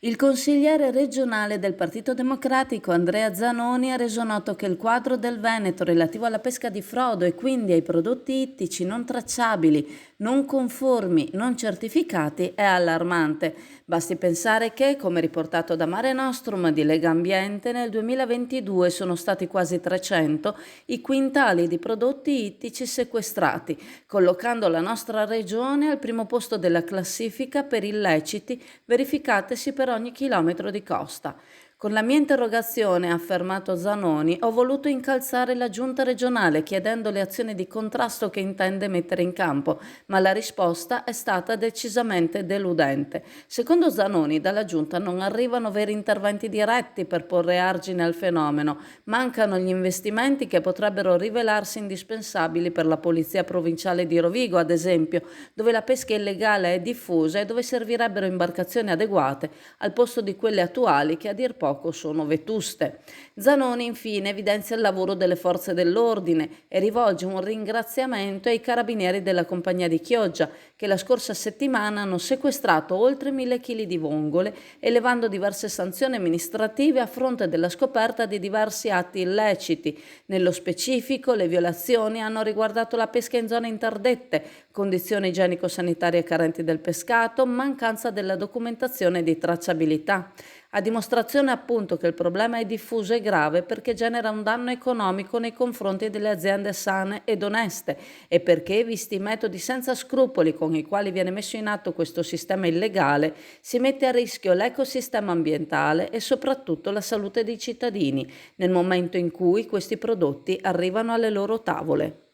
Il consigliere regionale del Partito Democratico Andrea Zanoni ha reso noto che il quadro del Veneto relativo alla pesca di frodo e quindi ai prodotti ittici non tracciabili, non conformi, non certificati è allarmante. Basti pensare che, come riportato da Mare Nostrum di Lega Ambiente, nel 2022 sono stati quasi 300 i quintali di prodotti ittici sequestrati, collocando la nostra regione al primo posto della classifica per illeciti verificatesi per ogni chilometro di costa. Con la mia interrogazione, ha affermato Zanoni, ho voluto incalzare la giunta regionale chiedendo le azioni di contrasto che intende mettere in campo, ma la risposta è stata decisamente deludente. Secondo Zanoni, dalla giunta non arrivano veri interventi diretti per porre argine al fenomeno, mancano gli investimenti che potrebbero rivelarsi indispensabili per la Polizia Provinciale di Rovigo, ad esempio, dove la pesca illegale è diffusa e dove servirebbero imbarcazioni adeguate al posto di quelle attuali che a dir poco sono vetuste. Zanoni infine evidenzia il lavoro delle forze dell'ordine e rivolge un ringraziamento ai carabinieri della compagnia di Chioggia che la scorsa settimana hanno sequestrato oltre 1.000 kg di vongole, elevando diverse sanzioni amministrative a fronte della scoperta di diversi atti illeciti. Nello specifico, le violazioni hanno riguardato la pesca in zone interdette, condizioni igienico-sanitarie carenti del pescato, mancanza della documentazione di tracciabilità. A dimostrazione appunto che il problema è diffuso e grave perché genera un danno economico nei confronti delle aziende sane ed oneste e perché, visti i metodi senza scrupoli con i quali viene messo in atto questo sistema illegale, si mette a rischio l'ecosistema ambientale e soprattutto la salute dei cittadini nel momento in cui questi prodotti arrivano alle loro tavole.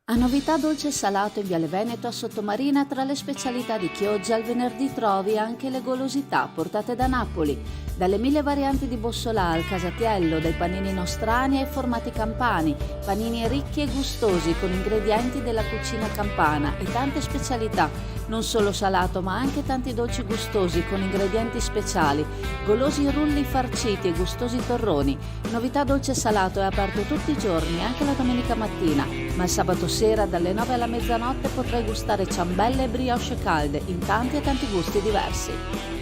A Novità Dolce e Salato in Viale Veneto a Sottomarina, tra le specialità di Chioggia, il venerdì trovi anche le golosità portate da Napoli, dalle 1000 varianti di bussolà al casatiello, dai panini nostrani ai formati campani, panini ricchi e gustosi con ingredienti della cucina campana e tante specialità, non solo salato ma anche tanti dolci gustosi con ingredienti speciali, golosi rulli farciti e gustosi torroni. Novità Dolce e Salato è aperto tutti i giorni, anche la domenica mattina, ma il sabato sera dalle 9 alla mezzanotte potrai gustare ciambelle e brioche calde in tanti e tanti gusti diversi.